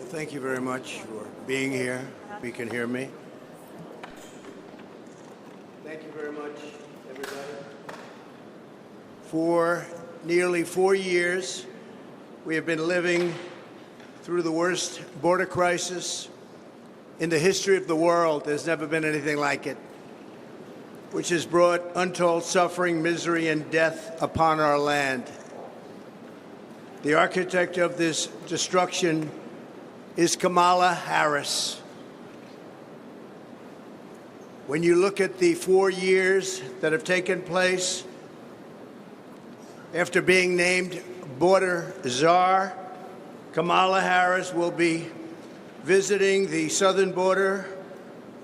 Thank you very much for being here. You can hear me. Thank you very much, everybody. For nearly 4 years, we have been living through the worst border crisis in the history of the world. There's never been anything like it, which has brought untold suffering, misery, and death upon our land. The architect of this destruction is Kamala Harris. When you look at the 4 years that have taken place after being named border czar, Kamala Harris will be visiting the southern border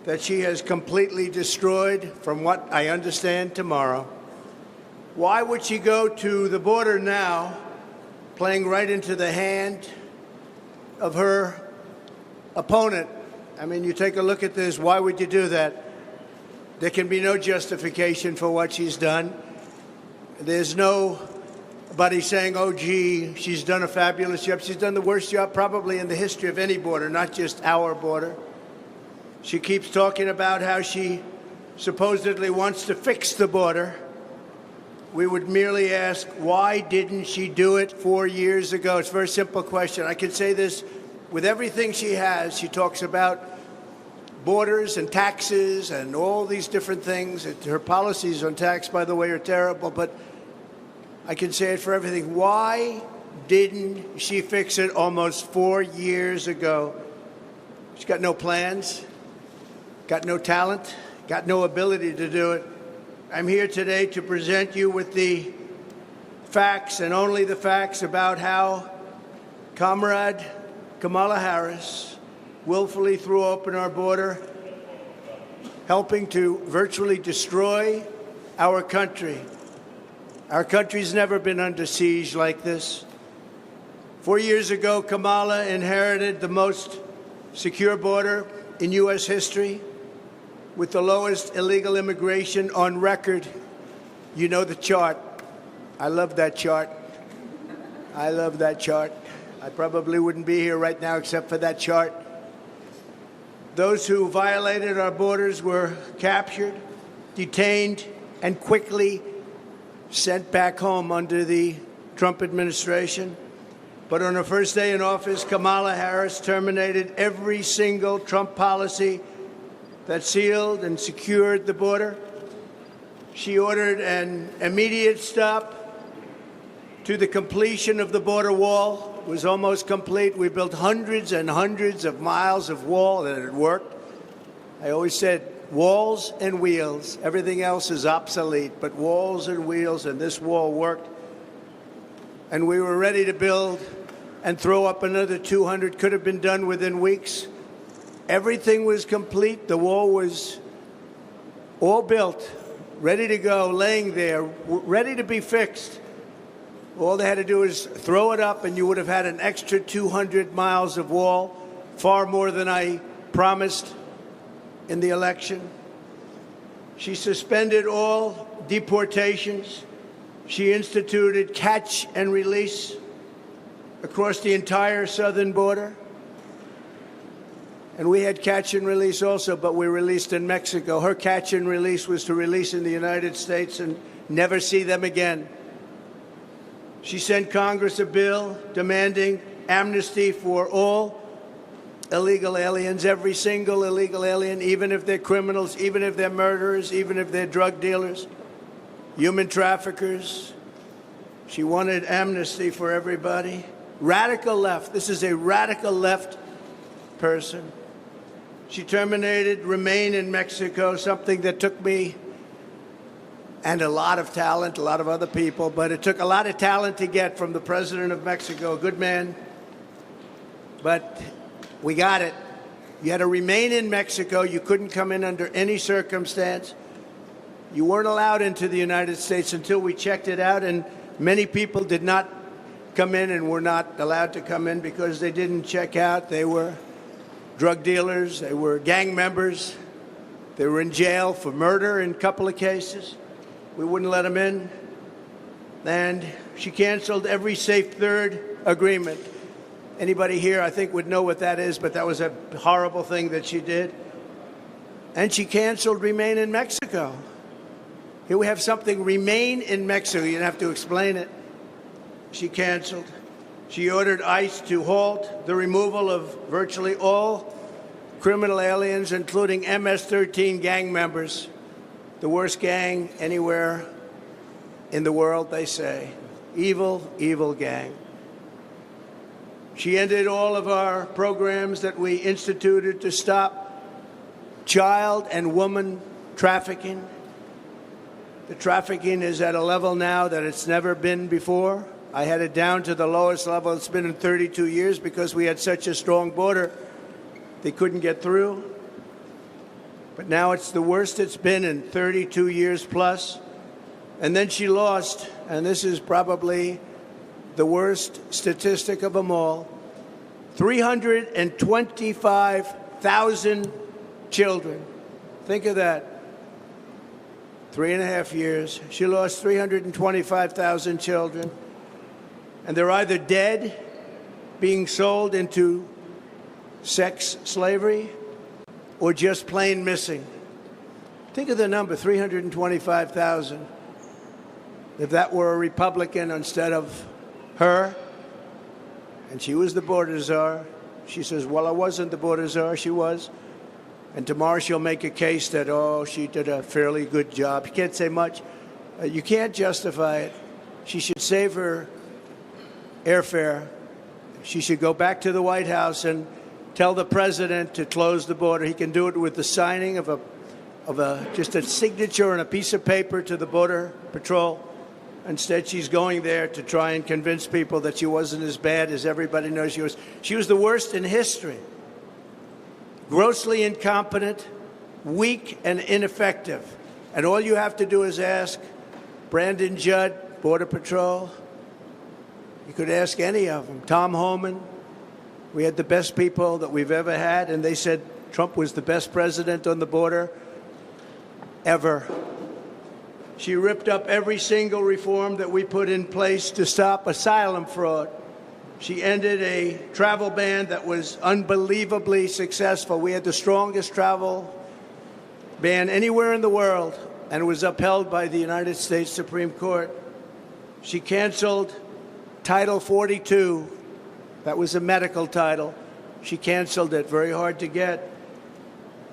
that she has completely destroyed, from what I understand, tomorrow. Why would she go to the border now, playing right into the hand of her opponent? I mean, you take a look at this. Why would you do that? There can be no justification for what she's done. There's nobody saying, oh, gee, she's done a fabulous job. She's done the worst job probably in the history of any border, not just our border. She keeps talking about how she supposedly wants to fix the border. We would merely ask, why didn't she do it 4 years ago? It's a very simple question. I can say this with everything she has. She talks about borders and taxes and all these different things. Her policies on tax, by the way, are terrible, but I can say it for everything. Why didn't she fix it almost 4 years ago? She's got no plans, got no talent, got no ability to do it. I'm here today to present you with the facts and only the facts about how Comrade Kamala Harris willfully threw open our border, helping to virtually destroy our country. Our country's never been under siege like this. 4 years ago, Kamala inherited the most secure border in U.S. history, with the lowest illegal immigration on record. You know the chart. I love that chart. I love that chart. I probably wouldn't be here right now except for that chart. Those who violated our borders were captured, detained, and quickly sent back home under the Trump administration. But on her first day in office, Kamala Harris terminated every single Trump policy that sealed and secured the border. She ordered an immediate stop to the completion of the border wall. It was almost complete. We built hundreds and hundreds of miles of wall, and it worked. I always said walls and wheels. Everything else is obsolete, but walls and wheels, and this wall worked. And we were ready to build and throw up another 200. Could have been done within weeks. Everything was complete. The wall was all built, ready to go, laying there, ready to be fixed. All they had to do is throw it up, and you would have had an extra 200 miles of wall, far more than I promised in the election. She suspended all deportations. She instituted catch and release across the entire southern border. And we had catch and release also, but we released in Mexico. Her catch and release was to release in the United States and never see them again. She sent Congress a bill demanding amnesty for all illegal aliens, every single illegal alien, even if they're criminals, even if they're murderers, even if they're drug dealers, human traffickers. She wanted amnesty for everybody. Radical left. This is a radical left person. She terminated Remain in Mexico, something that took me and a lot of talent, a lot of other people, but it took a lot of talent to get from the president of Mexico, a good man. But we got it. You had to remain in Mexico. You couldn't come in under any circumstance. You weren't allowed into the United States until we checked it out, and many people did not come in and were not allowed to come in because they didn't check out. They were drug dealers. They were gang members. They were in jail for murder in a couple of cases. We wouldn't let them in. And she canceled every Safe Third agreement. Anybody here, I think, would know what that is, but that was a horrible thing that she did. And she canceled Remain in Mexico. Here we have something, Remain in Mexico. You didn't have to explain it. She canceled. She ordered ICE to halt the removal of virtually all criminal aliens, including MS-13 gang members, the worst gang anywhere in the world, they say. Evil, evil gang. She ended all of our programs that we instituted to stop child and woman trafficking. The trafficking is at a level now that it's never been before. I had it down to the lowest level it's been in 32 years because we had such a strong border, they couldn't get through. But now it's the worst it's been in 32 years plus. And then she lost, and this is probably the worst statistic of them all, 325,000 children. Think of that. 3.5 years. She lost 325,000 children. And they're either dead, being sold into sex slavery, or just plain missing. Think of the number, 325,000. If that were a Republican instead of her, and she was the border czar, she says, well, I wasn't the border czar, she was. And tomorrow she'll make a case that, oh, she did a fairly good job. You can't say much. You can't justify it. She should save her airfare. She should go back to the White House and tell the president to close the border. He can do it with the signing of just a signature on a piece of paper to the Border Patrol. Instead, she's going there to try and convince people that she wasn't as bad as everybody knows she was. She was the worst in history. Grossly incompetent, weak, and ineffective. And all you have to do is ask Brandon Judd, Border Patrol. You could ask any of them. Tom Homan. We had the best people that we've ever had, and they said Trump was the best president on the border ever. She ripped up every single reform that we put in place to stop asylum fraud. She ended a travel ban that was unbelievably successful. We had the strongest travel ban anywhere in the world, and it was upheld by the United States Supreme Court. She canceled Title 42. That was a medical title. She canceled it, very hard to get.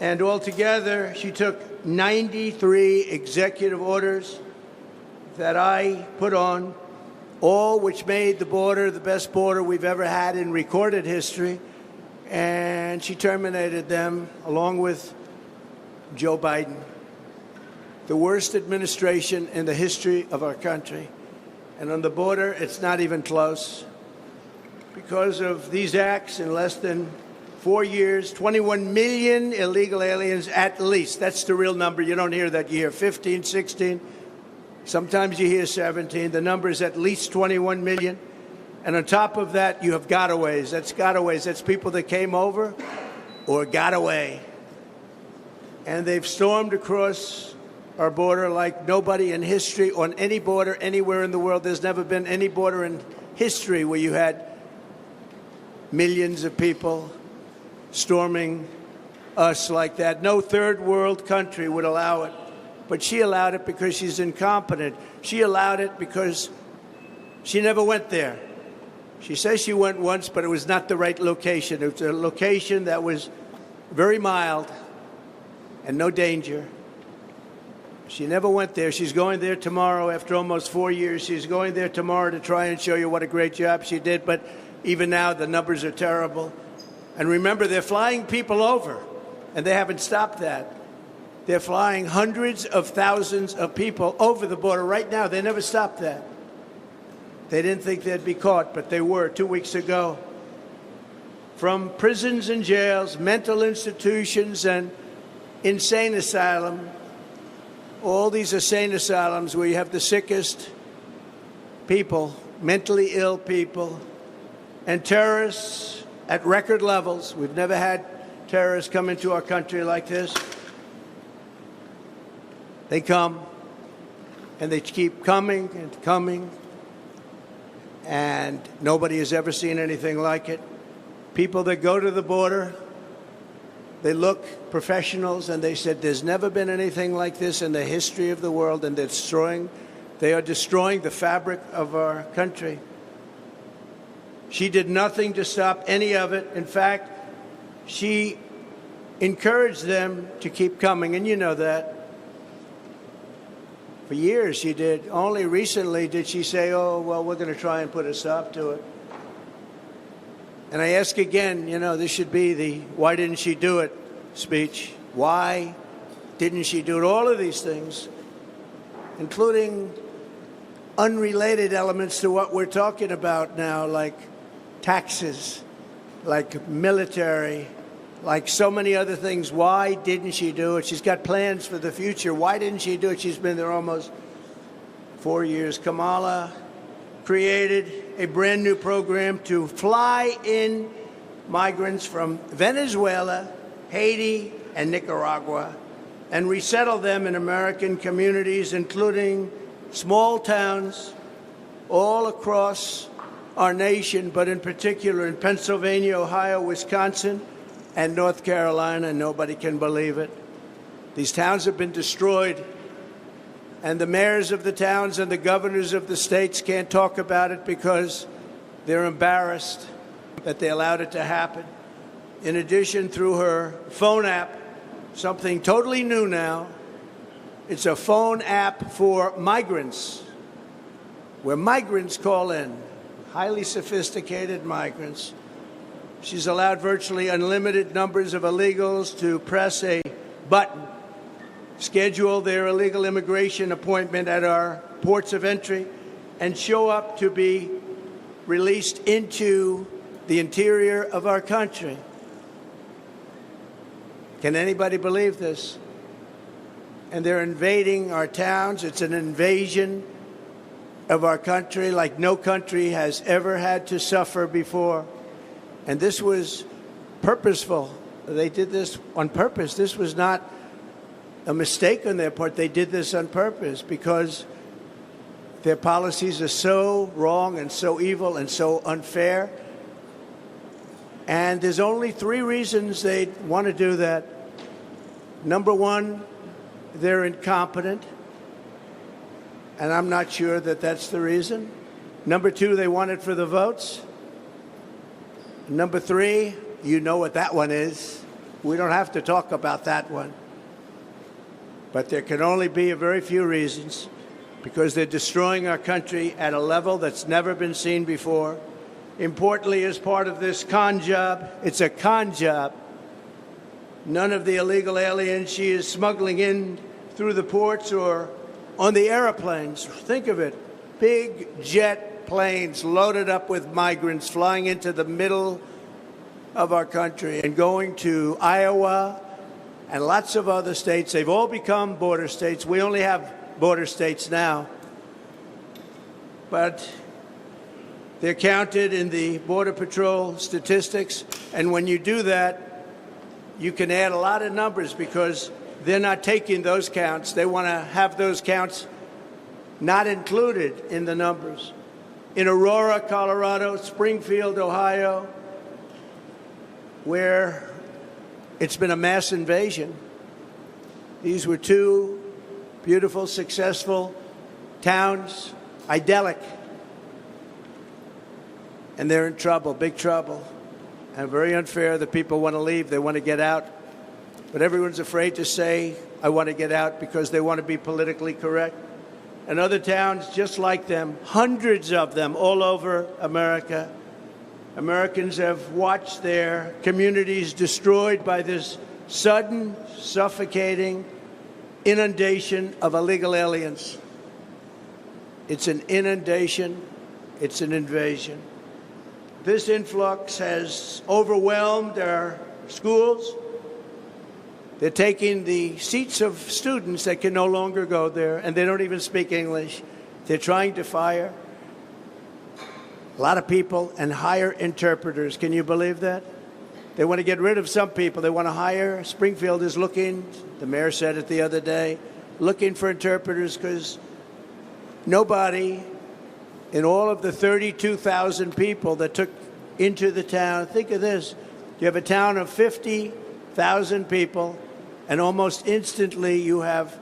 And altogether, she took 93 executive orders that I put on, all which made the border the best border we've ever had in recorded history. And she terminated them along with Joe Biden. The worst administration in the history of our country. And on the border, it's not even close. Because of these acts, in less than 4 years, 21 million illegal aliens at least. That's the real number. You don't hear that. You hear 15, 16. Sometimes you hear 17. The number is at least 21 million. And on top of that, you have gotaways. That's gotaways. That's people that came over or got away. And they've stormed across our border like nobody in history on any border anywhere in the world. There's never been any border in history where you had millions of people storming us like that. No third world country would allow it. But she allowed it because she's incompetent. She allowed it because she never went there. She says she went once, but it was not the right location. It was a location that was very mild and no danger. She never went there. She's going there tomorrow after almost 4 years. She's going there tomorrow to try and show you what a great job she did. But even now, the numbers are terrible. And remember, they're flying people over, and they haven't stopped that. They're flying hundreds of thousands of people over the border right now. They never stopped that. They didn't think they'd be caught, but they were 2 weeks ago. From prisons and jails, mental institutions, and insane asylum, all these insane asylums where you have the sickest people, mentally ill people, and terrorists at record levels. We've never had terrorists come into our country like this. They come, and they keep coming and coming, and nobody has ever seen anything like it. people that go to the border, they look professionals, and they said there's never been anything like this in the history of the world, and they are destroying the fabric of our country. She did nothing to stop any of it. In fact, she encouraged them to keep coming, and you know that. For years she did. Only recently did she say, oh, well, we're going to try and put a stop to it. And I ask again, this should be the why didn't she do it speech. Why didn't she do it? All of these things, including unrelated elements to what we're talking about now, like taxes, like military, like so many other things. Why didn't she do it? She's got plans for the future. Why didn't she do it? She's been there almost 4 years. Kamala created a brand new program to fly in migrants from Venezuela, Haiti, and Nicaragua and resettle them in American communities, including small towns all across our nation, but in particular in Pennsylvania, Ohio, Wisconsin, and North Carolina. Nobody can believe it. These towns have been destroyed, and the mayors of the towns and the governors of the states can't talk about it because they're embarrassed that they allowed it to happen. In addition, through her phone app, something totally new now, it's a phone app for migrants, where migrants call in, highly sophisticated migrants. She's allowed virtually unlimited numbers of illegals to press a button, schedule their illegal immigration appointment at our ports of entry, and show up to be released into the interior of our country. Can anybody believe this? And they're invading our towns. It's an invasion of our country like no country has ever had to suffer before. And this was purposeful. They did this on purpose. This was not a mistake on their part. They did this on purpose because their policies are so wrong and so evil and so unfair. And there's only 3 reasons they want to do that. Number one, they're incompetent. And I'm not sure that that's the reason. Number 2, they want it for the votes. Number 3, you know what that one is. We don't have to talk about that one. But there can only be a very few reasons, because they're destroying our country at a level that's never been seen before. Importantly, as part of this con job, it's a con job. None of the illegal aliens she is smuggling in through the ports or on the airplanes. Think of it. Big jet planes loaded up with migrants flying into the middle of our country and going to Iowa and lots of other states. They've all become border states. We only have border states now. But they're counted in the Border Patrol statistics. And when you do that, you can add a lot of numbers because they're not taking those counts. They want to have those counts not included in the numbers. In Aurora, Colorado, Springfield, Ohio, where it's been a mass invasion. These were 2 beautiful, successful towns, idyllic. And they're in trouble, big trouble. And very unfair. The people want to leave. They want to get out. But everyone's afraid to say, I want to get out, because they want to be politically correct. And other towns just like them, hundreds of them all over America. Americans have watched their communities destroyed by this sudden, suffocating inundation of illegal aliens. It's an inundation. It's an invasion. This influx has overwhelmed our schools. They're taking the seats of students that can no longer go there, and they don't even speak English. They're trying to fire a lot of people and hire interpreters. Can you believe that? They want to get rid of some people. They want to hire. Springfield is looking, the mayor said it the other day, looking for interpreters because nobody in all of the 32,000 people that took into the town. Think of this. You have a town of 50,000 people, and almost instantly you have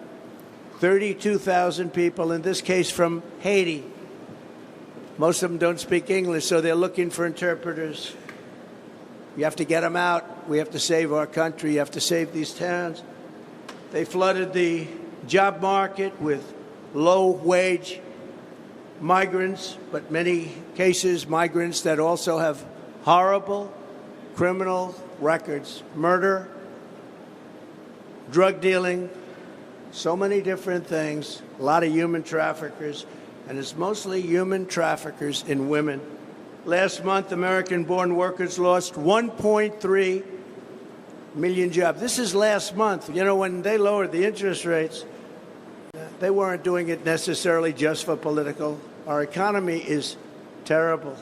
32,000 people, in this case from Haiti. Most of them don't speak English, so they're looking for interpreters. You have to get them out. We have to save our country. You have to save these towns. They flooded the job market with low-wage migrants, but many cases migrants that also have horrible criminal records, murder, drug dealing, so many different things, a lot of human traffickers, and it's mostly human traffickers in women. Last month, American-born workers lost 1.3 million jobs. This is last month. You know, when they lowered the interest rates, they weren't doing it necessarily just for political. Our economy is terrible,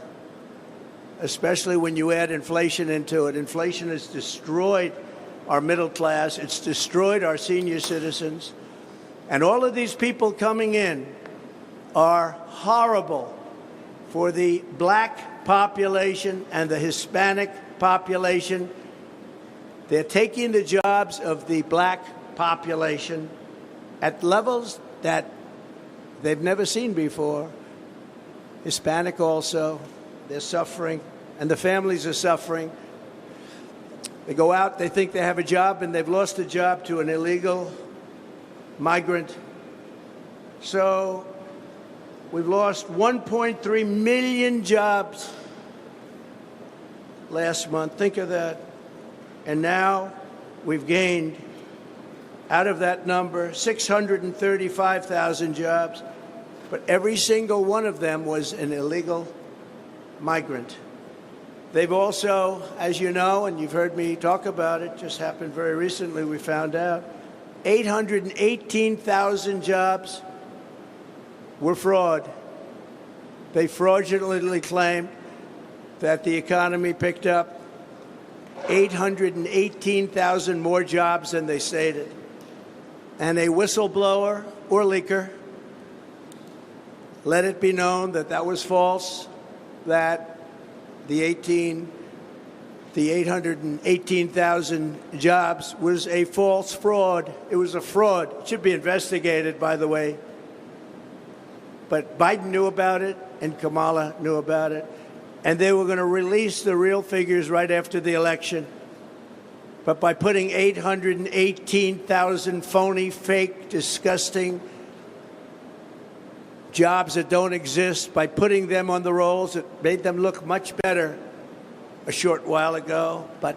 especially when you add inflation into it. Inflation has destroyed our middle class. It's destroyed our senior citizens. And all of these people coming in are horrible for the black population and the Hispanic population. They're taking the jobs of the black population at levels that they've never seen before. Hispanic also, they're suffering, and the families are suffering. They go out, they think they have a job, and they've lost a job to an illegal migrant. So we've lost 1.3 million jobs last month. Think of that. And now we've gained, out of that number, 635,000 jobs. But every single one of them was an illegal migrant. They've also, as you know, and you've heard me talk about it, just happened very recently, we found out, 818,000 jobs were fraud. They fraudulently claimed that the economy picked up 818,000 more jobs than they stated. And a whistleblower or leaker let it be known that that was false, that the 818,000 jobs was a false fraud. It was a fraud. It should be investigated, by the way. But Biden knew about it, and Kamala knew about it. And they were going to release the real figures right after the election. But by putting 818,000 phony, fake, disgusting jobs that don't exist, by putting them on the rolls, it made them look much better a short while ago. But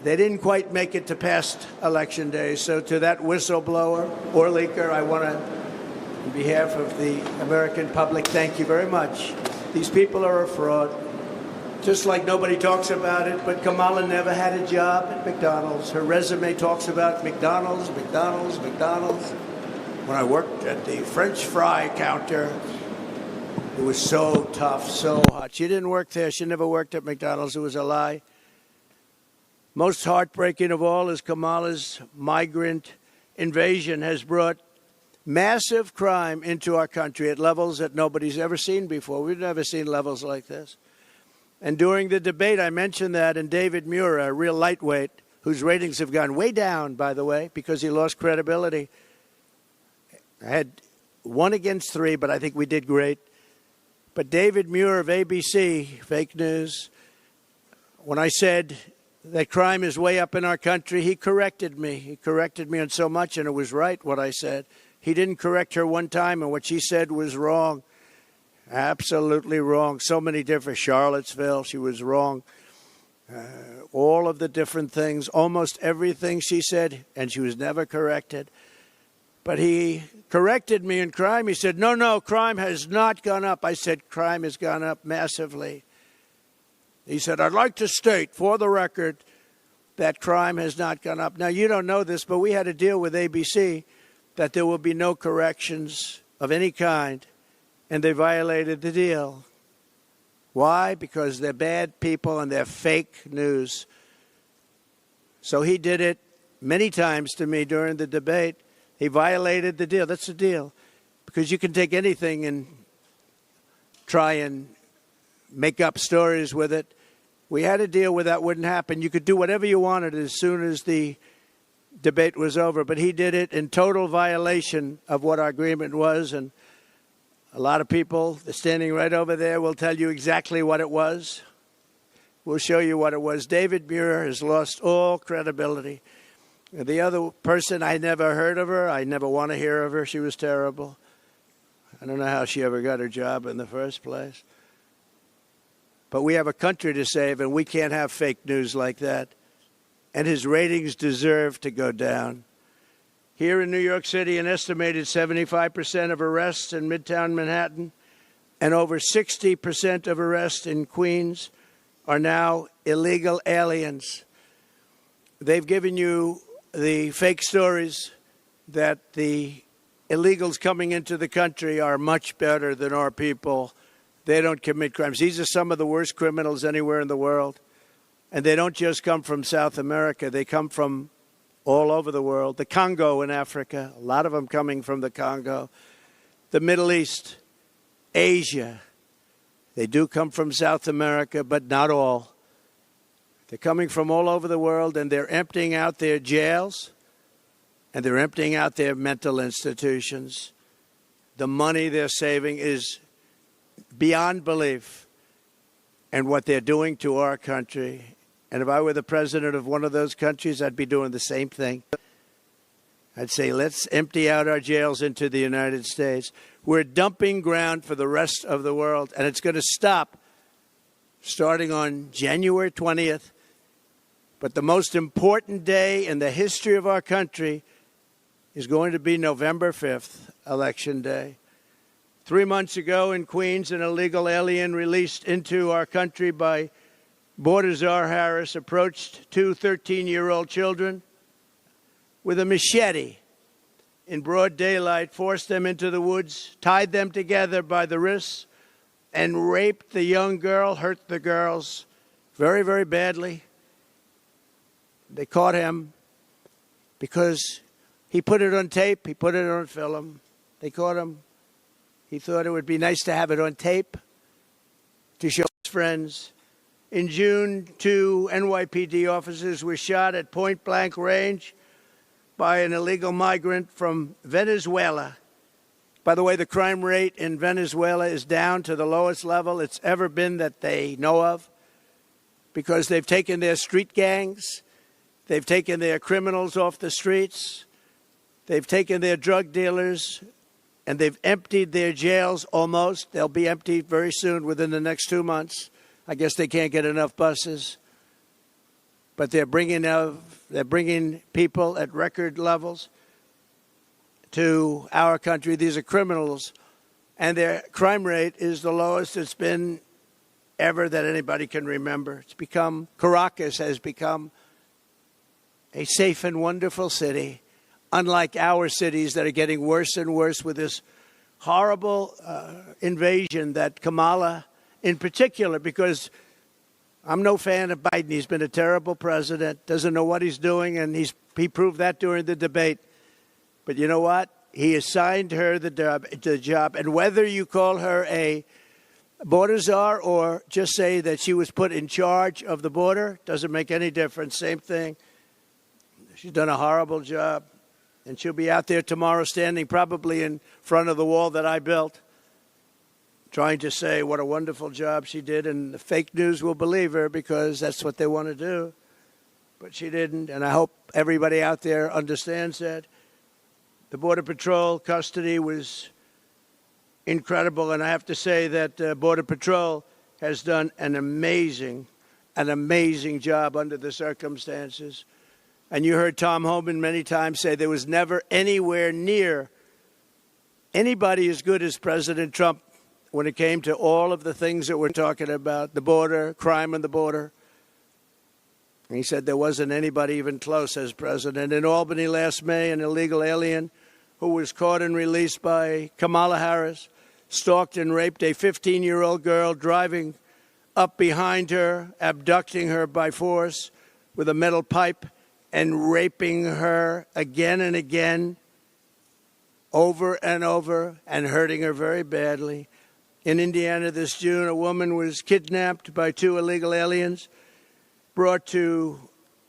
they didn't quite make it to past election day. So to that whistleblower or leaker, I want to, on behalf of the American public, thank you very much. These people are a fraud. Just like nobody talks about it, but Kamala never had a job at McDonald's. Her resume talks about McDonald's, McDonald's, McDonald's. When I worked at the French fry counter, it was so tough, so hot. She didn't work there. She never worked at McDonald's. It was a lie. Most heartbreaking of all is Kamala's migrant invasion has brought massive crime into our country at levels that nobody's ever seen before. We've never seen levels like this. And during the debate, I mentioned that, and David Muir, a real lightweight, whose ratings have gone way down, by the way, because he lost credibility. I had 1 against 3, but I think we did great. But David Muir of ABC, fake news, when I said that crime is way up in our country, he corrected me. He corrected me on so much, and it was right what I said. He didn't correct her one time, and what she said was wrong. Absolutely wrong. So many different, Charlottesville, she was wrong. All of the different things, almost everything she said, and she was never corrected. But he corrected me in crime. He said, no, crime has not gone up. I said, crime has gone up massively. He said, I'd like to state for the record that crime has not gone up. Now, you don't know this, but we had a deal with ABC that there will be no corrections of any kind, and they violated the deal. Why? Because they're bad people and they're fake news. So he did it many times to me during the debate. He violated the deal. That's the deal. Because you can take anything and try and make up stories with it. We had a deal where that wouldn't happen. You could do whatever you wanted as soon as the debate was over, but he did it in total violation of what our agreement was, and a lot of people standing right over there will tell you exactly what it was. We'll show you what it was. David Muir has lost all credibility. The other person, I never heard of her. I never want to hear of her. She was terrible. I don't know how she ever got her job in the first place. But we have a country to save, and we can't have fake news like that. And his ratings deserve to go down. Here in New York City, an estimated 75% of arrests in Midtown Manhattan and over 60% of arrests in Queens are now illegal aliens. They've given you the fake stories that the illegals coming into the country are much better than our people. They don't commit crimes. These are some of the worst criminals anywhere in the world. And they don't just come from South America. They come from all over the world. The Congo in Africa, a lot of them coming from the Congo. The Middle East, Asia. They do come from South America, but not all. They're coming from all over the world, and they're emptying out their jails, and they're emptying out their mental institutions. The money they're saving is beyond belief, and what they're doing to our country. And if I were the president of one of those countries, I'd be doing the same thing. I'd say, let's empty out our jails into the United States. We're dumping ground for the rest of the world, and it's going to stop starting on January 20th. But the most important day in the history of our country is going to be November 5th, Election Day. 3 months ago in Queens, an illegal alien released into our country by Border Czar Harris approached two 13-year-old children with a machete in broad daylight, forced them into the woods, tied them together by the wrists, and raped the young girl, hurt the girls very, very badly. They caught him because he put it on tape, he put it on film. They caught him. He thought it would be nice to have it on tape to show his friends. In June, 2 NYPD officers were shot at point-blank range by an illegal migrant from Venezuela. By the way, the crime rate in Venezuela is down to the lowest level it's ever been that they know of, because they've taken their street gangs, they've taken their criminals off the streets, they've taken their drug dealers, and they've emptied their jails almost. They'll be emptied very soon, within the next 2 months. I guess they can't get enough buses. But they're bringing people at record levels to our country. These are criminals, and their crime rate is the lowest it's been ever that anybody can remember. Caracas has become a safe and wonderful city, unlike our cities that are getting worse and worse with this horrible invasion that Kamala, in particular, because I'm no fan of Biden. He's been a terrible president, doesn't know what he's doing, and he proved that during the debate. But you know what? He assigned her the job, and whether you call her a border czar or just say that she was put in charge of the border, doesn't make any difference. Same thing. She's done a horrible job, and she'll be out there tomorrow standing probably in front of the wall that I built, trying to say what a wonderful job she did, and the fake news will believe her because that's what they want to do. But she didn't, and I hope everybody out there understands that. The Border Patrol custody was incredible, and I have to say that Border Patrol has done an amazing job under the circumstances. And you heard Tom Homan many times say there was never anywhere near anybody as good as President Trump when it came to all of the things that we're talking about, the border, crime on the border. And he said there wasn't anybody even close as president. In Albany last May, an illegal alien who was caught and released by Kamala Harris stalked and raped a 15-year-old girl, driving up behind her, abducting her by force with a metal pipe, and raping her again and again, over and over, and hurting her very badly. In Indiana this June, a woman was kidnapped by 2 illegal aliens, brought to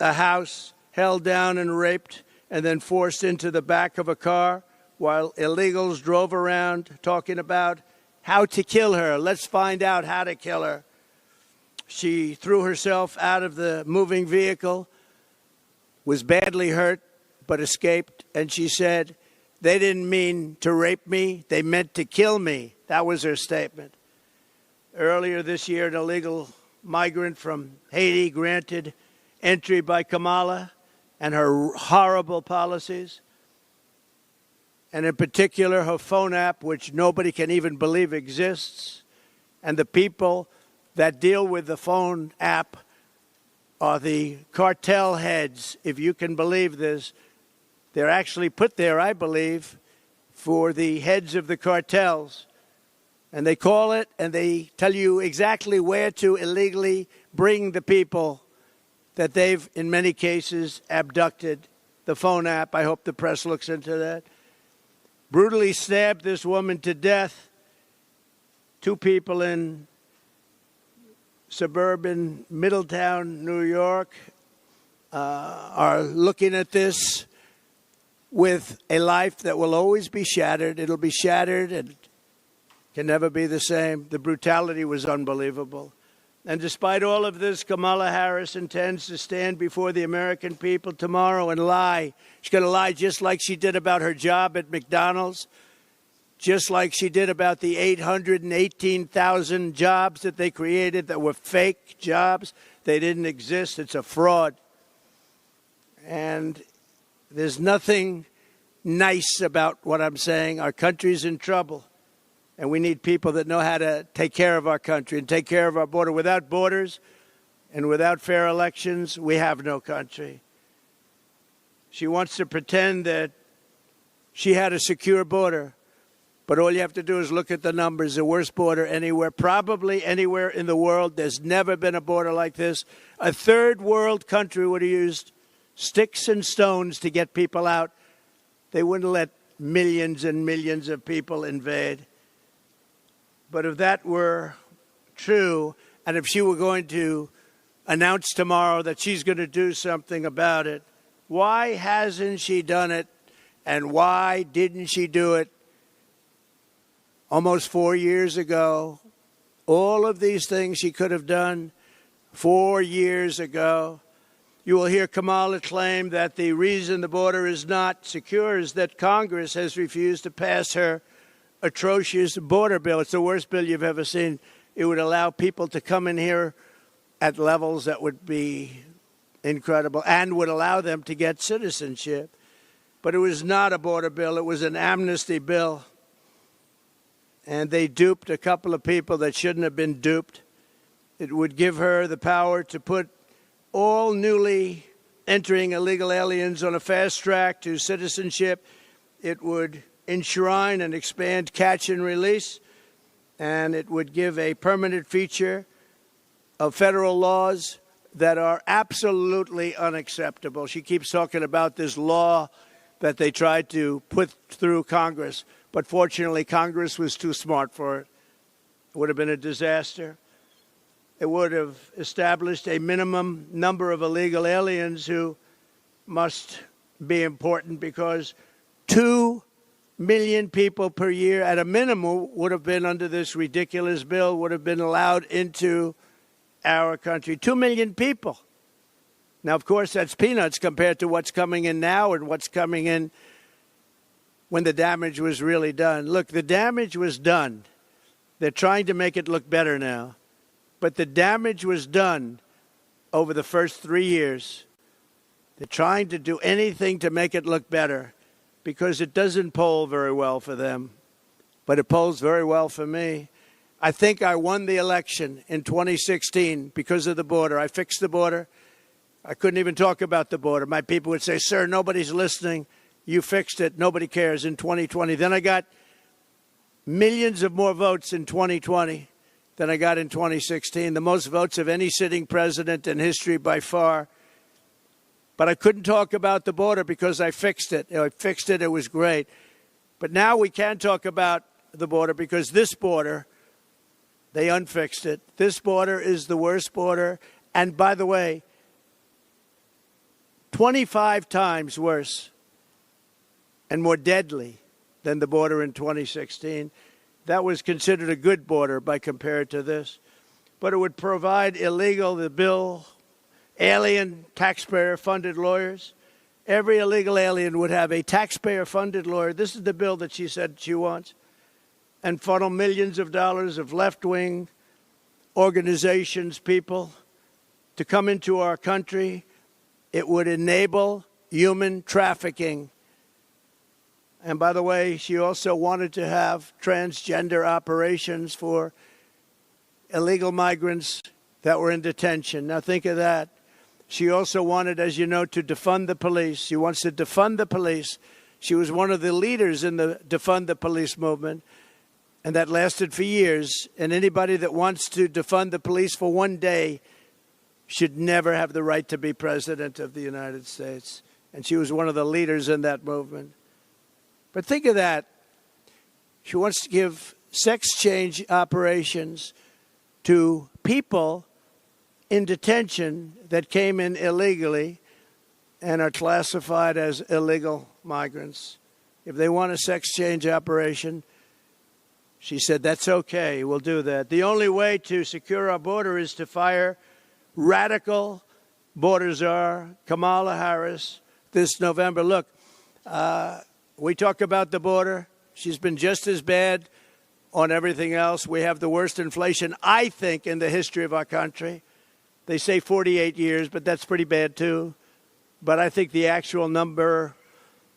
a house, held down and raped, and then forced into the back of a car while illegals drove around talking about how to kill her. Let's find out how to kill her. She threw herself out of the moving vehicle, was badly hurt, but escaped. And she said, "They didn't mean to rape me. They meant to kill me." That was her statement. Earlier this year, an illegal migrant from Haiti granted entry by Kamala and her horrible policies, and in particular her phone app, which nobody can even believe exists. And the people that deal with the phone app are the cartel heads, if you can believe this. They're actually put there, I believe, for the heads of the cartels. And they call it and they tell you exactly where to illegally bring the people that they've, in many cases, abducted. The phone app, I hope the press looks into that. Brutally stabbed this woman to death. 2 people in suburban Middletown, New York, are looking at this with a life that will always be shattered. It'll be shattered and can never be the same. The brutality was unbelievable. And despite all of this, Kamala Harris intends to stand before the American people tomorrow and lie. She's going to lie just like she did about her job at McDonald's, just like she did about the 818,000 jobs that they created that were fake jobs. They didn't exist. It's a fraud. And there's nothing nice about what I'm saying. Our country's in trouble. And we need people that know how to take care of our country and take care of our border. Without borders and without fair elections, we have no country. She wants to pretend that she had a secure border. But all you have to do is look at the numbers. The worst border anywhere, probably anywhere in the world. There's never been a border like this. A third world country would have used sticks and stones to get people out. They wouldn't let millions and millions of people invade. But if that were true, and if she were going to announce tomorrow that she's going to do something about it, why hasn't she done it? And why didn't she do it almost 4 years ago? All of these things she could have done 4 years ago. You will hear Kamala claim that the reason the border is not secure is that Congress has refused to pass her atrocious border bill. It's the worst bill you've ever seen. It would allow people to come in here at levels that would be incredible and would allow them to get citizenship. But it was not a border bill. It was an amnesty bill. And they duped a couple of people that shouldn't have been duped. It would give her the power to put all newly entering illegal aliens on a fast track to citizenship. It would enshrine and expand catch and release, and it would give a permanent feature of federal laws that are absolutely unacceptable. She keeps talking about this law that they tried to put through Congress, but fortunately Congress was too smart for it. It would have been a disaster. It would have established a minimum number of illegal aliens who must be important, because 2 million people per year at a minimum would have been, under this ridiculous bill, would have been allowed into our country. 2 million people. Now, of course, that's peanuts compared to what's coming in now and what's coming in when the damage was really done. Look, the damage was done. They're trying to make it look better now. But the damage was done over the first 3 years. They're trying to do anything to make it look better, because it doesn't poll very well for them. But it polls very well for me. I think I won the election in 2016 because of the border. I fixed the border. I couldn't even talk about the border. My people would say, "Sir, nobody's listening. You fixed it. Nobody cares." In 2020. Then I got millions of more votes in 2020 than I got in 2016. The most votes of any sitting president in history by far. But I couldn't talk about the border because I fixed it. I fixed it. It was great. But now we can talk about the border, because this border They unfixed it. This border is the worst border. And by the way, 25 times worse and more deadly than the border in 2016. That was considered a good border by compared to this. But it would provide the bill, alien taxpayer-funded lawyers. Every illegal alien would have a taxpayer-funded lawyer. This is the bill that she said she wants. And funnel millions of dollars of left-wing organizations, people, to come into our country. It would enable human trafficking. And by the way, she also wanted to have transgender operations for illegal migrants that were in detention. Now think of that. She also wanted, as you know, to defund the police. She wants to defund the police. She was one of the leaders in the defund the police movement, and that lasted for years. And anybody that wants to defund the police for one day should never have the right to be president of the United States. And she was one of the leaders in that movement. But think of that. She wants to give sex change operations to people in detention that came in illegally and are classified as illegal migrants. If they want a sex change operation, she said, that's okay, we'll do that. The only way to secure our border is to fire radical border czar Kamala Harris this November. Look, we talk about the border. She's been just as bad on everything else. We have the worst inflation, I think, in the history of our country. They say 48 years, but that's pretty bad, too. But I think the actual number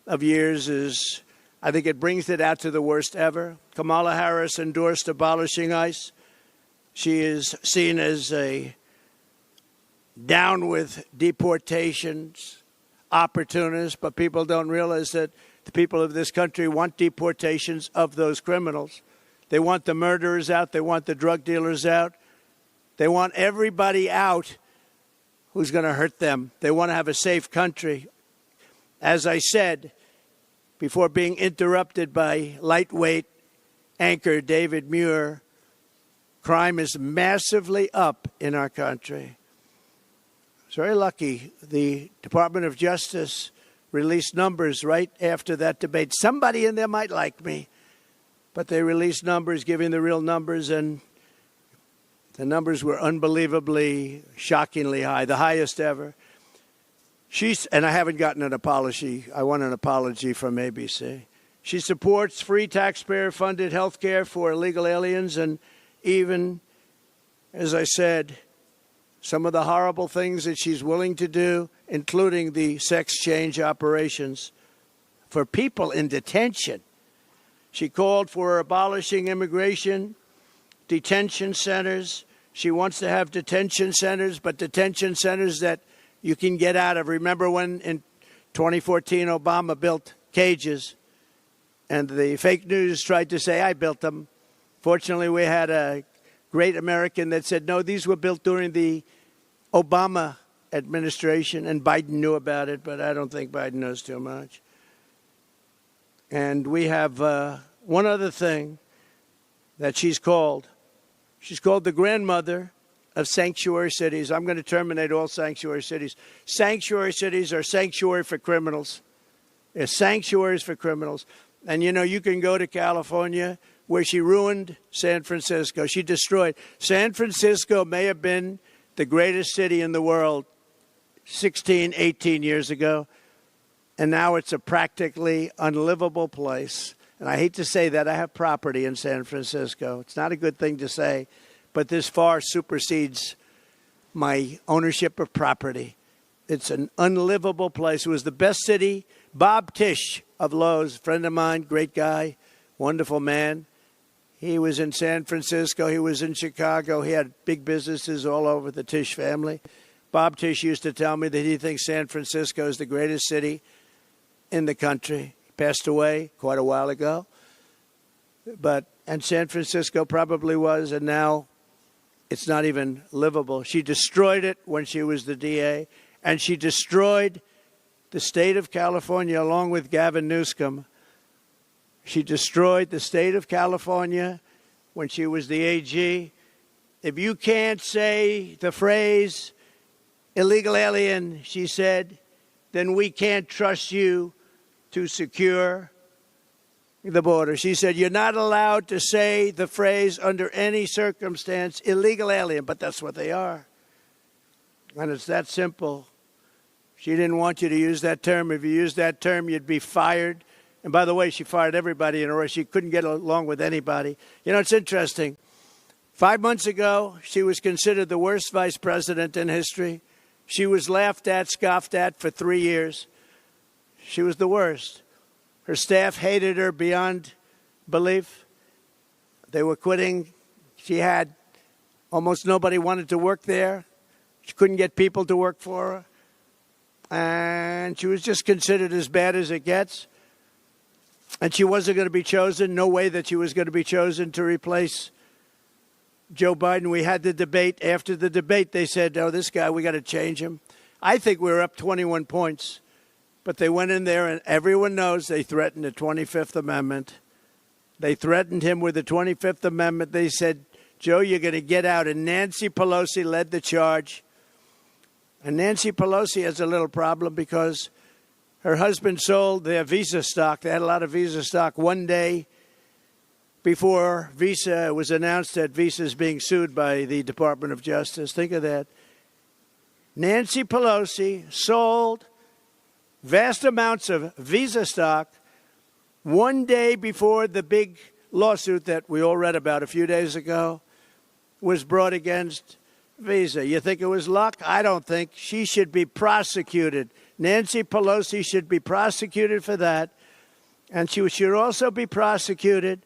of years is, I think it brings it out to the worst ever. Kamala Harris endorsed abolishing ICE. She is seen as a down with deportations, opportunist, but people don't realize that the people of this country want deportations of those criminals. They want the murderers out. They want the drug dealers out. They want everybody out who's going to hurt them. They want to have a safe country. As I said, before being interrupted by lightweight anchor David Muir, crime is massively up in our country. It's very lucky the Department of Justice released numbers right after that debate. Somebody in there might like me, but they released numbers, giving the real numbers, and the numbers were unbelievably, shockingly high, the highest ever. And I haven't gotten an apology. I want an apology from ABC. She supports free taxpayer-funded health care for illegal aliens, and even, as I said, some of the horrible things that she's willing to do, including the sex change operations for people in detention. She called for abolishing immigration detention centers. She wants to have detention centers, but detention centers that you can get out of. Remember when in 2014 Obama built cages and the fake news tried to say I built them. Fortunately, we had a great American that said, no, these were built during the Obama administration, and Biden knew about it, but I don't think Biden knows too much. And we have one other thing that she's called. She's called the grandmother of sanctuary cities. I'm going to terminate all sanctuary cities. Sanctuary cities are sanctuary for criminals. They're sanctuaries for criminals. And, you know, you can go to California where she ruined San Francisco. She destroyed. San Francisco may have been the greatest city in the world 16, 18 years ago. And now it's a practically unlivable place. And I hate to say that. I have property in San Francisco. It's not a good thing to say, but this far supersedes my ownership of property. It's an unlivable place. It was the best city. Bob Tisch of Lowe's, friend of mine, great guy, wonderful man. He was in San Francisco. He was in Chicago. He had big businesses all over, the Tisch family. Bob Tisch used to tell me that he thinks San Francisco is the greatest city in the country. He passed away quite a while ago. And San Francisco probably was, and now it's not even livable. She destroyed it when she was the DA, and she destroyed the state of California along with Gavin Newsom. She destroyed the state of California when she was the AG. if you can't say the phrase illegal alien, she said, then we can't trust you to secure the border. She said, you're not allowed to say the phrase under any circumstance, illegal alien, but that's what they are. And it's that simple. She didn't want you to use that term. If you used that term, you'd be fired. And by the way, she fired everybody in a row. She couldn't get along with anybody. You know, it's interesting. 5 months ago, she was considered the worst vice president in history. She was laughed at, scoffed at for 3 years. She was the worst. Her staff hated her beyond belief. They were quitting. She had almost nobody wanted to work there. She couldn't get people to work for her. And she was just considered as bad as it gets. And she wasn't going to be chosen. No way that she was going to be chosen to replace Joe Biden. We had the debate. After the debate, they said, oh, this guy, we got to change him. I think we were up 21 points. But they went in there, and everyone knows they threatened the 25th Amendment. They threatened him with the 25th Amendment. They said, Joe, you're going to get out. And Nancy Pelosi led the charge. And Nancy Pelosi has a little problem because her husband sold their Visa stock. They had a lot of Visa stock one day before Visa was announced that Visa is being sued by the Department of Justice. Think of that. Nancy Pelosi sold vast amounts of Visa stock one day before the big lawsuit that we all read about a few days ago was brought against Visa. You think it was luck? I don't think. She should be prosecuted. Nancy Pelosi should be prosecuted for that. And she should also be prosecuted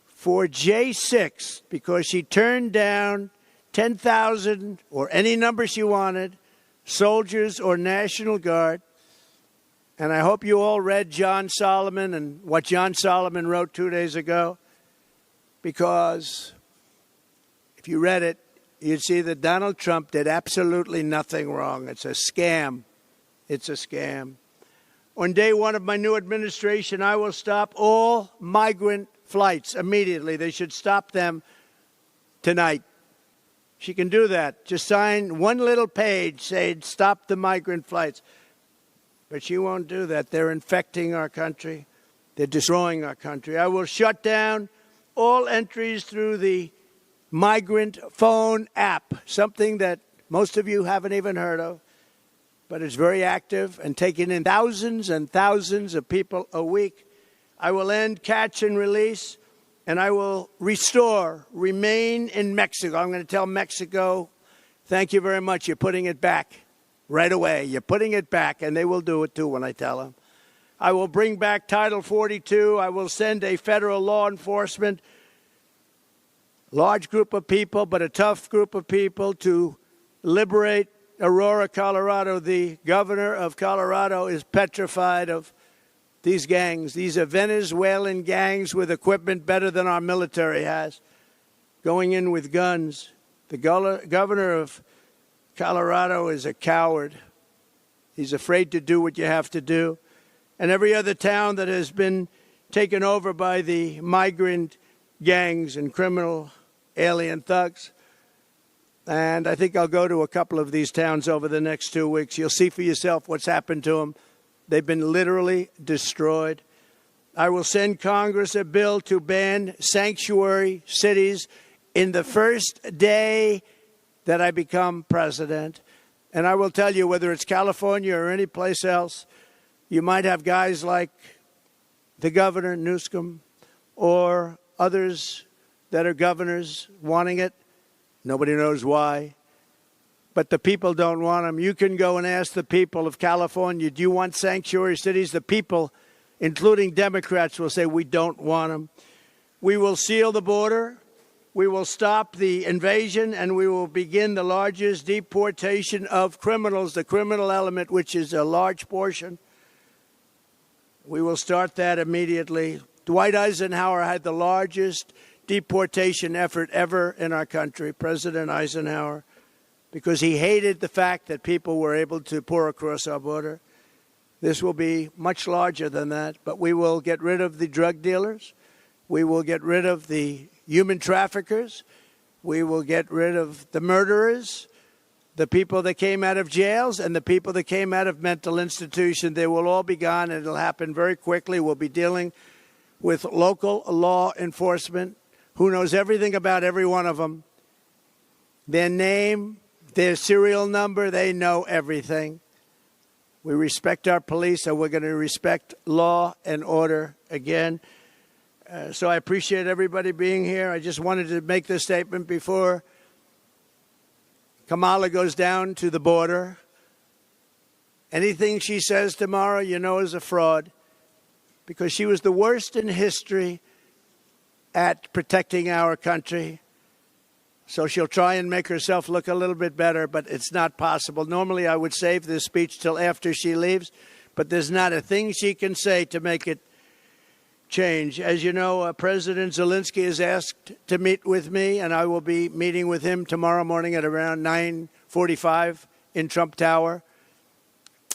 for J6 because she turned down 10,000 or any number she wanted, soldiers or National Guard. And I hope you all read John Solomon and what John Solomon wrote 2 days ago, because if you read it, you'd see that Donald Trump did absolutely nothing wrong. It's a scam. It's a scam. On day one of my new administration, I will stop all migrant flights immediately. They should stop them tonight. She can do that. Just sign one little page saying stop the migrant flights. But she won't do that. They're infecting our country. They're destroying our country. I will shut down all entries through the Migrant phone app, something that most of you haven't even heard of, but it's very active and taking in thousands and thousands of people a week. I will end catch and release, and I will restore, remain in Mexico. I'm going to tell Mexico, thank you very much. You're putting it back right away. You're putting it back, and they will do it, too, when I tell them. I will bring back Title 42. I will send a federal law enforcement large group of people, but a tough group of people to liberate Aurora, Colorado. The governor of Colorado is petrified of these gangs. These are Venezuelan gangs with equipment better than our military has, going in with guns. The governor of Colorado is a coward. He's afraid to do what you have to do. And every other town that has been taken over by the migrant gangs and criminal alien thugs. And I think I'll go to a couple of these towns over the next 2 weeks. You'll see for yourself what's happened to them. They've been literally destroyed. I will send Congress a bill to ban sanctuary cities in the first day that I become president. And I will tell you, whether it's California or any place else, you might have guys like the governor, Newsom, or others that are governors wanting it. Nobody knows why. But the people don't want them. You can go and ask the people of California, do you want sanctuary cities? The people, including Democrats, will say we don't want them. We will seal the border. We will stop the invasion, and we will begin the largest deportation of criminals, the criminal element, which is a large portion. We will start that immediately. Dwight Eisenhower had the largest deportation effort ever in our country, President Eisenhower, because he hated the fact that people were able to pour across our border. This will be much larger than that, but we will get rid of the drug dealers. We will get rid of the human traffickers. We will get rid of the murderers, the people that came out of jails, and the people that came out of mental institutions. They will all be gone, and it'll happen very quickly. We'll be dealing with local law enforcement who knows everything about every one of them. Their name, their serial number, they know everything. We respect our police, and we're going to respect law and order again. So I appreciate everybody being here. I just wanted to make this statement before Kamala goes down to the border. Anything she says tomorrow, you know, is a fraud, because she was the worst in history at protecting our country. So she'll try and make herself look a little bit better, but it's not possible. Normally, I would save this speech till after she leaves, but there's not a thing she can say to make it change. As you know, President Zelensky is asked to meet with me, and I will be meeting with him tomorrow morning at around 9:45 in Trump Tower.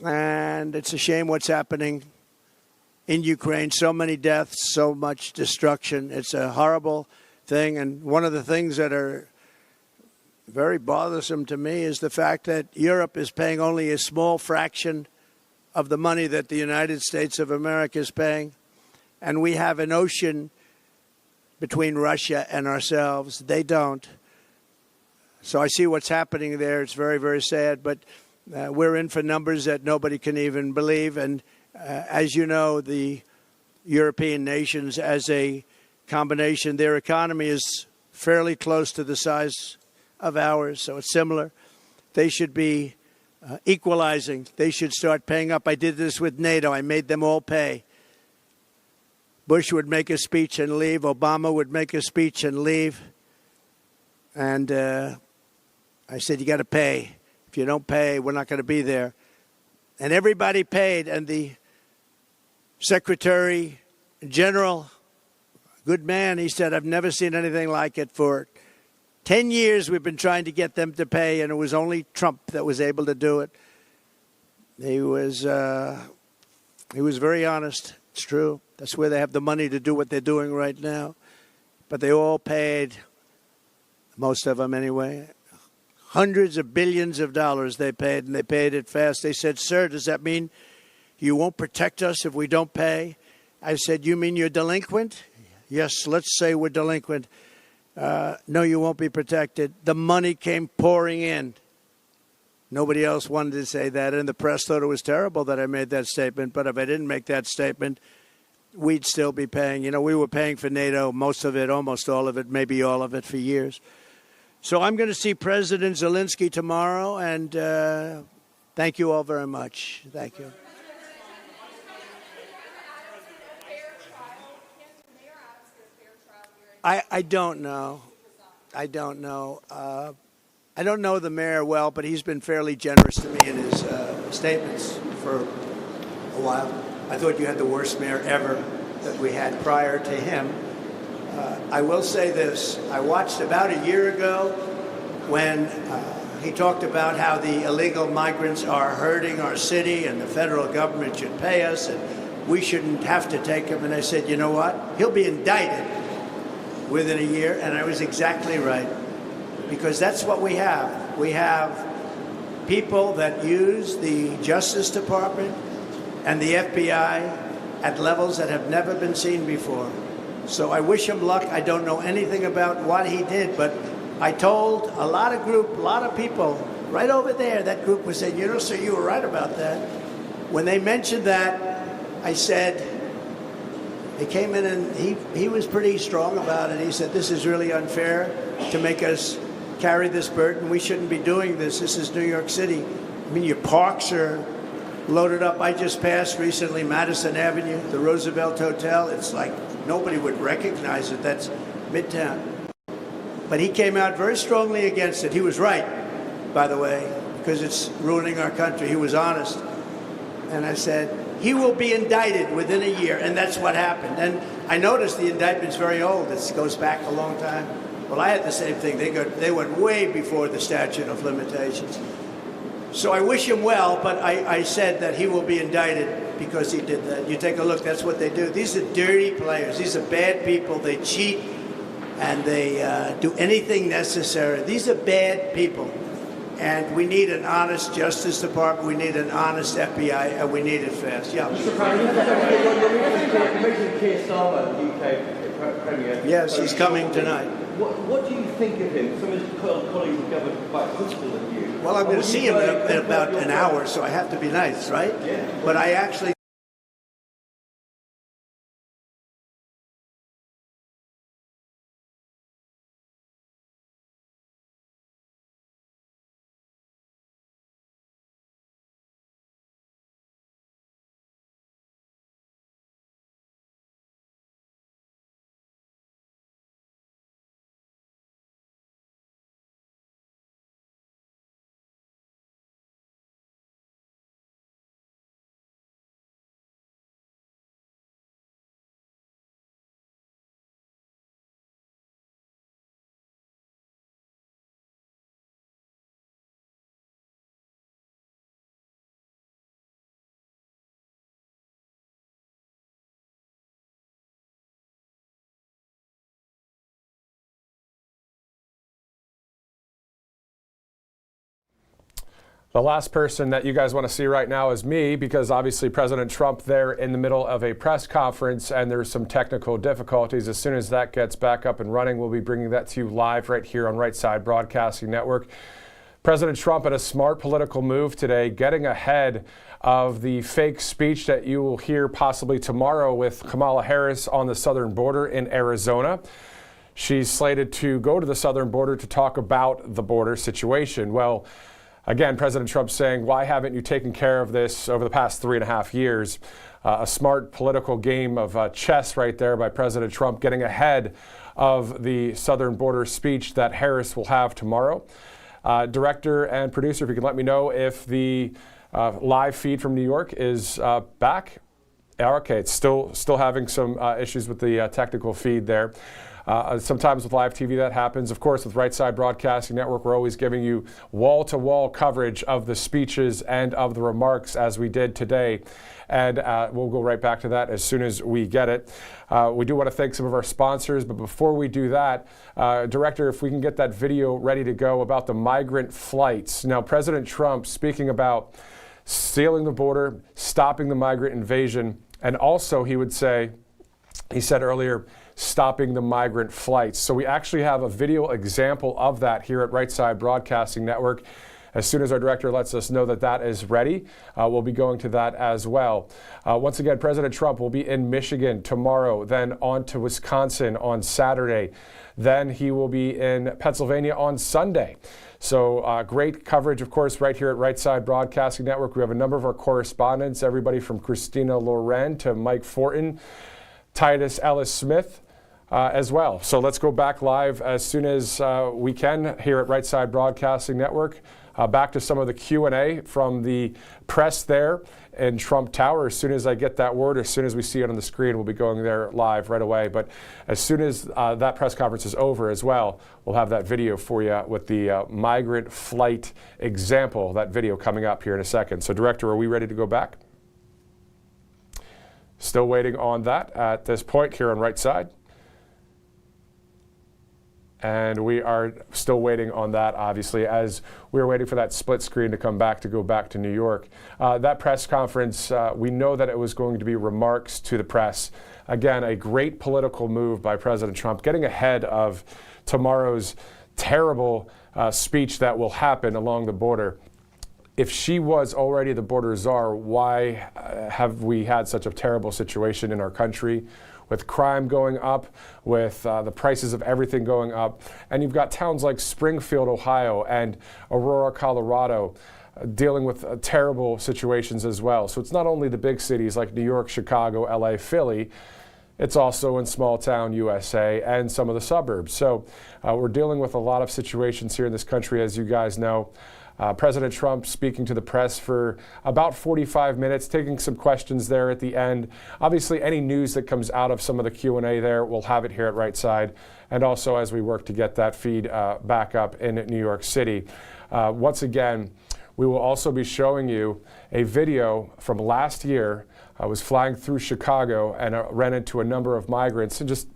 And it's a shame what's happening in Ukraine. So many deaths, so much destruction. It's a horrible thing. And one of the things that are very bothersome to me is the fact that Europe is paying only a small fraction of the money that the United States of America is paying. And we have an ocean between Russia and ourselves. They don't. So I see what's happening there. It's very, very sad. But we're in for numbers that nobody can even believe. And as you know, the European nations, as a combination, their economy is fairly close to the size of ours. So it's similar. They should be equalizing. They should start paying up. I did this with NATO. I made them all pay. Bush would make a speech and leave. Obama would make a speech and leave. And I said, you got to pay. If you don't pay, we're not going to be there. And everybody paid. And the Secretary General, good man, he said, I've never seen anything like it. For 10 years, we've been trying to get them to pay, and it was only Trump that was able to do it. He was very honest. It's true. That's where they have the money to do what they're doing right now. But they all paid, most of them anyway, hundreds of billions of dollars they paid, and they paid it fast. They said, sir, does that mean you won't protect us if we don't pay? I said, you mean you're delinquent? Yes, let's say we're delinquent. No, you won't be protected. The money came pouring in. Nobody else wanted to say that, and the press thought it was terrible that I made that statement. But if I didn't make that statement, we'd still be paying. You know, we were paying for NATO, most of it, almost all of it, maybe all of it for years. So I'm going to see President Zelensky tomorrow, and thank you all very much. Thank you. I don't know. I don't know. I don't know the mayor well, but he's been fairly generous to me in his statements for a while. I thought you had the worst mayor ever that we had prior to him. I will say this. I watched about a year ago when he talked about how the illegal migrants are hurting our city and the federal government should pay us and we shouldn't have to take them. And I said, you know what? He'll be indicted within a year. And I was exactly right, because that's what we have. We have people that use the Justice Department and the FBI at levels that have never been seen before. So I wish him luck. I don't know anything about what he did, but I told a lot of people right over there, that group was saying, you know, sir, you were right about that. When they mentioned that, I said, they came in and he was pretty strong about it. He said, this is really unfair to make us carry this burden. We shouldn't be doing this. This is New York City. I mean, your parks are loaded up. I just passed recently Madison Avenue, the Roosevelt Hotel. It's like nobody would recognize it. That's Midtown. But he came out very strongly against it. He was right, by the way, because it's ruining our country. He was honest. And I said, he will be indicted within a year. And that's what happened. And I noticed the indictment's very old. It goes back a long time. Well, I had the same thing. They went way before the statute of limitations. So I wish him well, but I said that he will be indicted because he did that. You take a look, that's what they do. These are dirty players. These are bad people. They cheat. and they do anything necessary. These are bad people. And we need an honest Justice Department, we need an honest FBI, and we need it fast. Yeah. Mr. Prime Minister, you mentioned Keir Starmer, the UK Premier. Yes, he's coming tonight. What do you think of him? Some of his colleagues have gathered quite critical of you. Well, I'm going to see him in about an hour, so I have to be nice, right? Yeah. But I actually... The last person that you guys want to see right now is me, because obviously President Trump there in the middle of a press conference and there's some technical difficulties. As soon as that gets back up and running, we'll be bringing that to you live right here on Right Side Broadcasting Network. President Trump had a smart political move today, getting ahead of the fake speech that you will hear possibly tomorrow with Kamala Harris on the southern border in Arizona. She's slated to go to the southern border to talk about the border situation. Well, again, President Trump saying, why haven't you taken care of this over the past 3.5 years? A smart political game of chess right there by President Trump, getting ahead of the southern border speech that Harris will have tomorrow. Director and producer, if you can let me know if the live feed from New York is back. Okay, it's still having some issues with the technical feed there. Sometimes with live TV that happens. Of course, with Right Side Broadcasting Network, we're always giving you wall-to-wall coverage of the speeches and of the remarks as we did today. And we'll go right back to that as soon as we get it. We do want to thank some of our sponsors, but before we do that, Director, if we can get that video ready to go about the migrant flights. Now, President Trump speaking about sealing the border, stopping the migrant invasion, and also he said earlier, stopping the migrant flights. So we actually have a video example of that here at Right Side Broadcasting Network. As soon as our director lets us know that that is ready, we'll be going to that as well. Once again, President Trump will be in Michigan tomorrow, then on to Wisconsin on Saturday. Then he will be in Pennsylvania on Sunday. So great coverage, of course, right here at Right Side Broadcasting Network. We have a number of our correspondents, everybody from Christina Loren to Mike Fortin, Titus Ellis Smith, as well. So let's go back live as soon as we can here at Right Side Broadcasting Network. Back to some of the Q&A from the press there in Trump Tower. As soon as I get that word, as soon as we see it on the screen, we'll be going there live right away. But as soon as that press conference is over as well, we'll have that video for you with the migrant flight example, that video coming up here in a second. So Director, are we ready to go back? Still waiting on that at this point here on Right Side. And we are still waiting on that, obviously, as we're waiting for that split screen to come back to go back to New York. That press conference, we know that it was going to be remarks to the press. Again, a great political move by President Trump, getting ahead of tomorrow's terrible speech that will happen along the border. If she was already the border czar, why have we had such a terrible situation in our country? With crime going up, with the prices of everything going up. And you've got towns like Springfield, Ohio, and Aurora, Colorado, dealing with terrible situations as well. So it's not only the big cities like New York, Chicago, LA, Philly, it's also in small town USA and some of the suburbs. So we're dealing with a lot of situations here in this country, as you guys know. President Trump speaking to the press for about 45 minutes, taking some questions there at the end. Obviously, any news that comes out of some of the Q&A there, we'll have it here at Right Side, and also as we work to get that feed back up in New York City. Once again, we will also be showing you a video from last year. I was flying through Chicago and ran into a number of migrants and just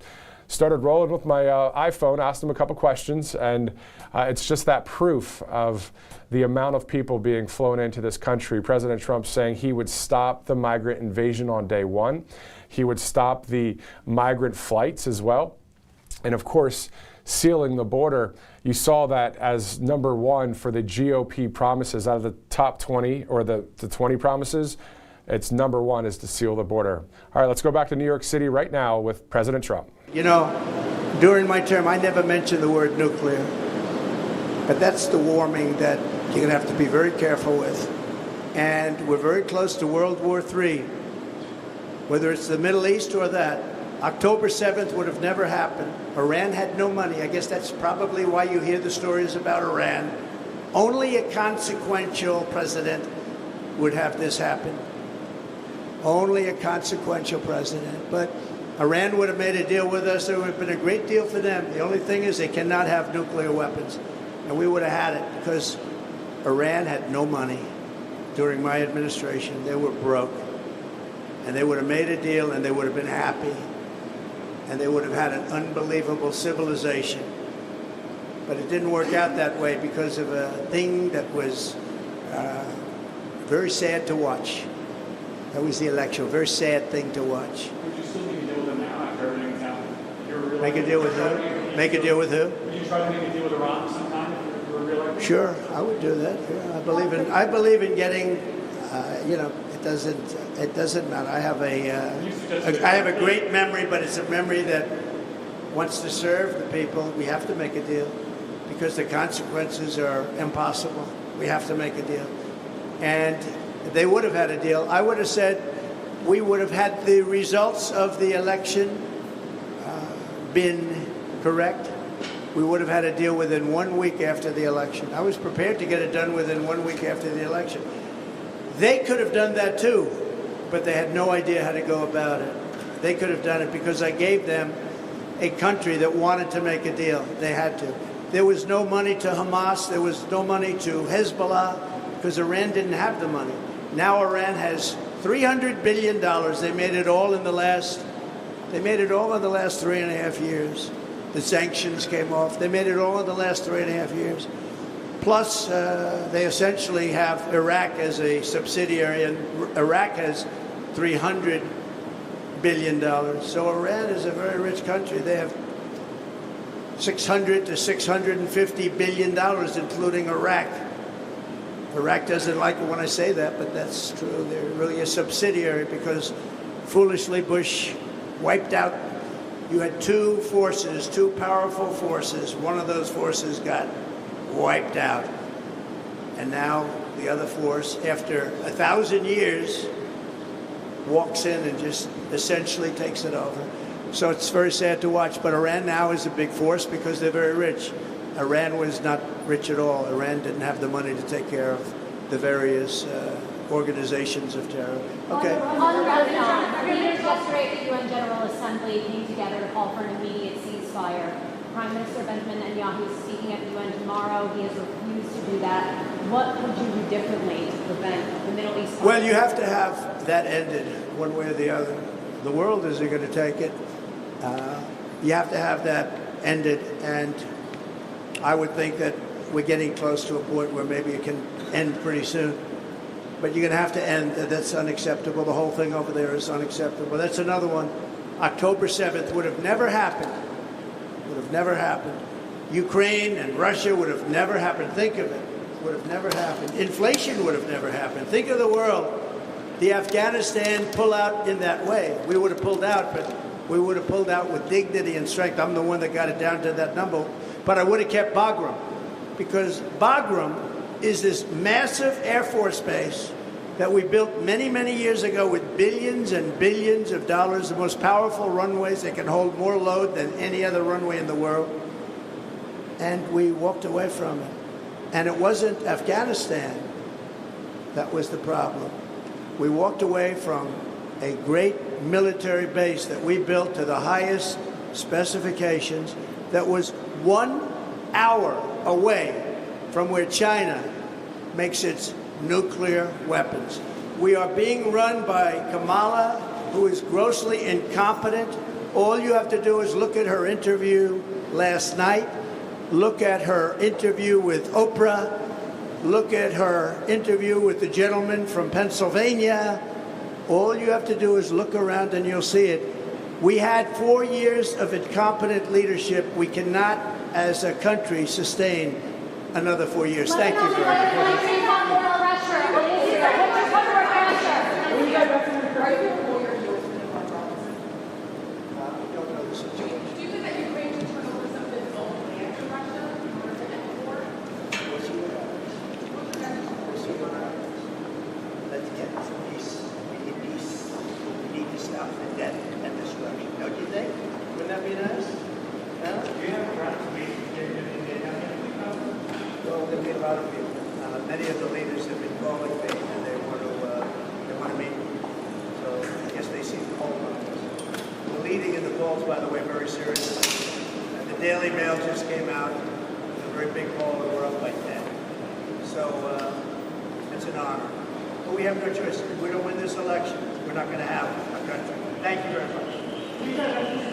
started rolling with my iPhone, asked him a couple questions, and it's just that proof of the amount of people being flown into this country. President Trump saying he would stop the migrant invasion on day one. He would stop the migrant flights as well. And of course, sealing the border. You saw that as number one for the GOP promises out of the top 20 or the 20 promises. It's number one is to seal the border. All right, let's go back to New York City right now with President Trump. You know, during my term, I never mentioned the word nuclear. But that's the warming that you're going to have to be very careful with. And we're very close to World War III. Whether it's the Middle East or that, October 7th would have never happened. Iran had no money. I guess that's probably why you hear the stories about Iran. Only a consequential president would have this happen. Only a consequential president. But Iran would have made a deal with us. It would have been a great deal for them. The only thing is they cannot have nuclear weapons. And we would have had it because Iran had no money during my administration. They were broke. And they would have made a deal and they would have been happy. And they would have had an unbelievable civilization. But it didn't work out that way because of a thing that was very sad to watch. That was the election, a very sad thing to watch. Would you still make a deal with them now after everything's out? Make a deal with who? Make a deal with who? Would you try to make a deal with Iran sometime if you were reelected? Sure, I would do that. Yeah, I believe in getting, it doesn't matter. I have a great memory, but it's a memory that wants to serve the people. We have to make a deal because the consequences are impossible. We have to make a deal. And they would have had a deal. I would have said we would have had the results of the election been correct. We would have had a deal within 1 week after the election. I was prepared to get it done within 1 week after the election. They could have done that too, but they had no idea how to go about it. They could have done it because I gave them a country that wanted to make a deal. They had to. There was no money to Hamas. There was no money to Hezbollah because Iran didn't have the money. Now Iran has $300 billion. They made it all in the last 3.5 years. The sanctions came off. They made it all in the last 3.5 years. Plus, they essentially have Iraq as a subsidiary, and Iraq has $300 billion. So Iran is a very rich country. They have $600 to $650 billion, including Iraq. Iraq doesn't like it when I say that, but that's true. They're really a subsidiary because foolishly Bush wiped out. You had two powerful forces. One of those forces got wiped out. And now the other force, after 1,000 years, walks in and just essentially takes it over. So it's very sad to watch. But Iran now is a big force because they're very rich. Iran was not rich at all. Iran didn't have the money to take care of the various organizations of terror. Okay. On Lebanon, leaders yesterday at the UN General Assembly came together to call for an immediate ceasefire. Prime Minister Benjamin Netanyahu is speaking at the UN tomorrow. He has refused to do that. What would you do differently to prevent the Middle East? Well, you have to have that ended one way or the other. The world isn't going to take it. You have to have that ended, and I would think that we're getting close to a point where maybe it can end pretty soon. But you're going to have to end. That's unacceptable. The whole thing over there is unacceptable. That's another one. October 7th would have never happened. Would have never happened. Ukraine and Russia would have never happened. Think of it. Would have never happened. Inflation would have never happened. Think of the world. The Afghanistan pullout in that way. We would have pulled out, but we would have pulled out with dignity and strength. I'm the one that got it down to that number. But I would have kept Bagram, because Bagram is this massive Air Force base that we built many, many years ago with billions and billions of dollars, the most powerful runways that can hold more load than any other runway in the world. And we walked away from it. And it wasn't Afghanistan that was the problem. We walked away from a great military base that we built to the highest specifications that was 1 hour away from where China makes its nuclear weapons. We are being run by Kamala, who is grossly incompetent, All you have to do is look at her interview last night, look at her interview with Oprah, look at her interview with the gentleman from Pennsylvania. All you have to do is look around and you'll see it. We had 4 years of incompetent leadership. We cannot, as a country, sustain another 4 years. Thank you very much. Let's get some peace. We need peace. We need to stop the death and destruction. Don't you think? Wouldn't that be nice? Huh? Do you have a draft meeting in India? Well, there'll be a lot of people. Many of the leaders have been calling me, and they want to meet. So I guess they see the poll numbers. The leading in the polls, by the way, very seriously. And the Daily Mail just came out with a very big poll, and we're up by 10. So it's an honor. But we have no choice. If we don't win this election, we're not going to have a country. Thank you very much.